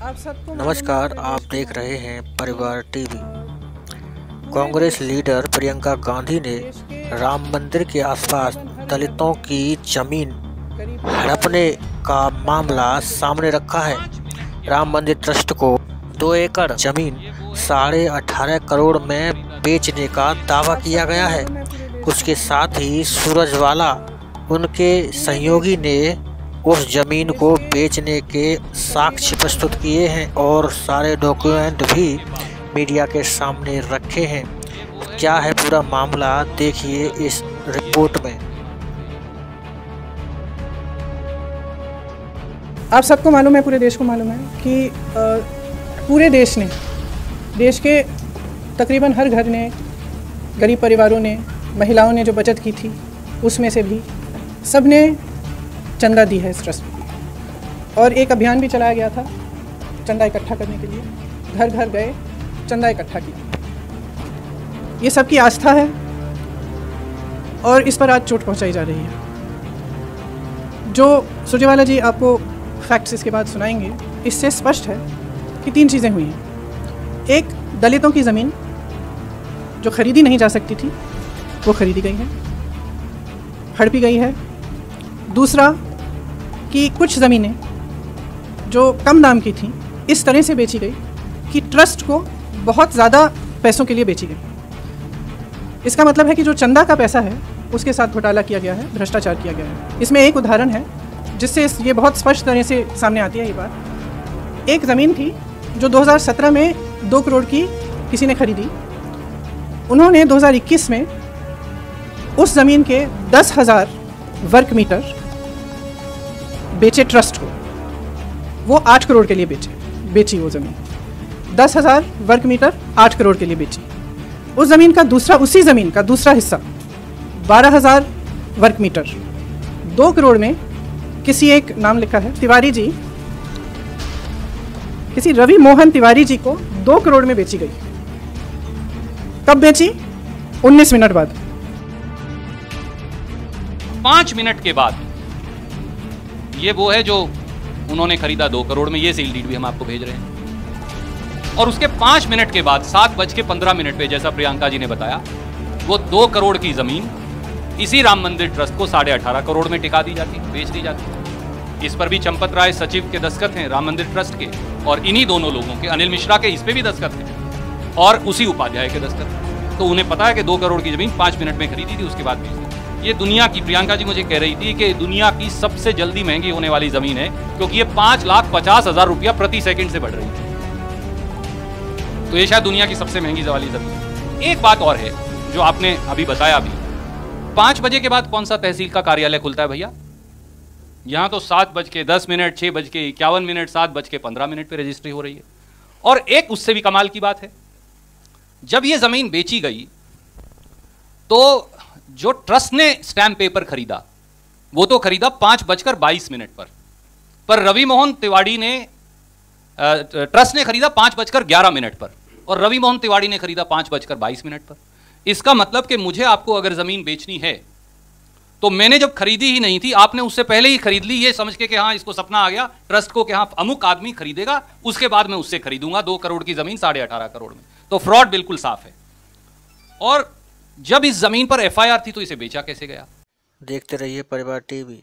नमस्कार, आप देख रहे हैं परिवार टीवी। कांग्रेस लीडर प्रियंका गांधी ने राम मंदिर के आसपास दलितों की जमीन हड़पने का मामला सामने रखा है। राम मंदिर ट्रस्ट को 2 एकड़ जमीन 18.5 करोड़ में बेचने का दावा किया गया है। उसके साथ ही सूरजवाला उनके सहयोगी ने उस जमीन को बेचने के साक्ष्य प्रस्तुत किए हैं और सारे डॉक्यूमेंट भी मीडिया के सामने रखे हैं। क्या है पूरा मामला, देखिए इस रिपोर्ट में। आप सबको मालूम है, पूरे देश को मालूम है कि पूरे देश ने, देश के तकरीबन हर घर ने, गरीब परिवारों ने, महिलाओं ने जो बचत की थी उसमें से भी सब ने चंदा दी है इस ट्रस्ट में। और एक अभियान भी चलाया गया था चंदा इकट्ठा करने के लिए। घर घर गए, चंदा इकट्ठा किया। ये सबकी आस्था है और इस पर आज चोट पहुंचाई जा रही है। जो सूरजवाला जी आपको फैक्ट्स इसके बाद सुनाएंगे, इससे स्पष्ट है कि 3 चीज़ें हुई हैं। एक, दलितों की ज़मीन जो खरीदी नहीं जा सकती थी वो खरीदी गई है, हड़पी गई है। दूसरा कि कुछ ज़मीनें जो कम दाम की थीं इस तरह से बेची गई कि ट्रस्ट को बहुत ज़्यादा पैसों के लिए बेची गई। इसका मतलब है कि जो चंदा का पैसा है उसके साथ घोटाला किया गया है, भ्रष्टाचार किया गया है। इसमें एक उदाहरण है जिससे ये बहुत स्पष्ट तरह से सामने आती है ये बात। एक ज़मीन थी जो 2017 में 2 करोड़ की किसी ने खरीदी। उन्होंने 2021 में उस ज़मीन के 10,000 वर्ग मीटर बेचे ट्रस्ट को। वो 8 करोड़ के लिए बेची वो ज़मीन। 10,000 वर्ग मीटर 8 करोड़ के लिए बेची। उस ज़मीन का उसी ज़मीन का दूसरा हिस्सा 12,000 वर्ग मीटर 2 करोड़ में किसी एक नाम लिखा है तिवारी जी, किसी रवि मोहन तिवारी जी को 2 करोड़ में बेची गई। कब बेची? 19 मिनट बाद। 5 मिनट के बाद। ये वो है जो उन्होंने खरीदा 2 करोड़ में। ये सेल डीड भी हम आपको भेज रहे हैं। और उसके 5 मिनट के बाद 7:15 पे, जैसा प्रियंका जी ने बताया, वो 2 करोड़ की जमीन इसी राम मंदिर ट्रस्ट को 18.5 करोड़ में टिका दी जाती, बेच दी जाती। इस पर भी चंपत राय सचिव के दस्तखत हैं राम मंदिर ट्रस्ट के, और इन्हीं दोनों लोगों के, अनिल मिश्रा के, इस पे भी दस्तखत हैं, और उसी उपाध्याय के दस्तखत। तो उन्हें पता है कि 2 करोड़ की जमीन 5 मिनट में खरीदी थी, उसके बाद बेच दी। ये दुनिया की, प्रियंका जी मुझे कह रही थी कि दुनिया की सबसे जल्दी महंगी होने वाली जमीन है, क्योंकि ये 5,50,000 रुपया प्रति सेकंड से बढ़ रही है। तो ये शायद दुनिया की सबसे महंगी वाली जमीन है। एक बात और है जो आपने अभी बताया भी, 5 बजे के बाद कौन सा तहसील का कार्यालय खुलता है भैया? यहां तो 7:10, 6:51, 7:15 पे रजिस्ट्री हो रही है। और एक उससे भी कमाल की बात है, जब ये जमीन बेची गई तो जो ट्रस्ट ने स्टैम्प पेपर खरीदा वो तो खरीदा 5:22 पर रवि मोहन तिवारी ने, ट्रस्ट ने खरीदा 5:11 पर, और रवि मोहन तिवारी ने खरीदा 5:22 पर। इसका मतलब कि मुझे आपको अगर जमीन बेचनी है तो मैंने जब खरीदी ही नहीं थी, आपने उससे पहले ही खरीद ली, ये समझ के कि हाँ इसको सपना आ गया ट्रस्ट को कि हाँ अमुक आदमी खरीदेगा, उसके बाद मैं उससे खरीदूंगा 2 करोड़ की जमीन 18.5 करोड़ में। तो फ्रॉड बिल्कुल साफ है। और जब इस जमीन पर FIR थी तो इसे बेचा कैसे गया? देखते रहिए परिवार टीवी।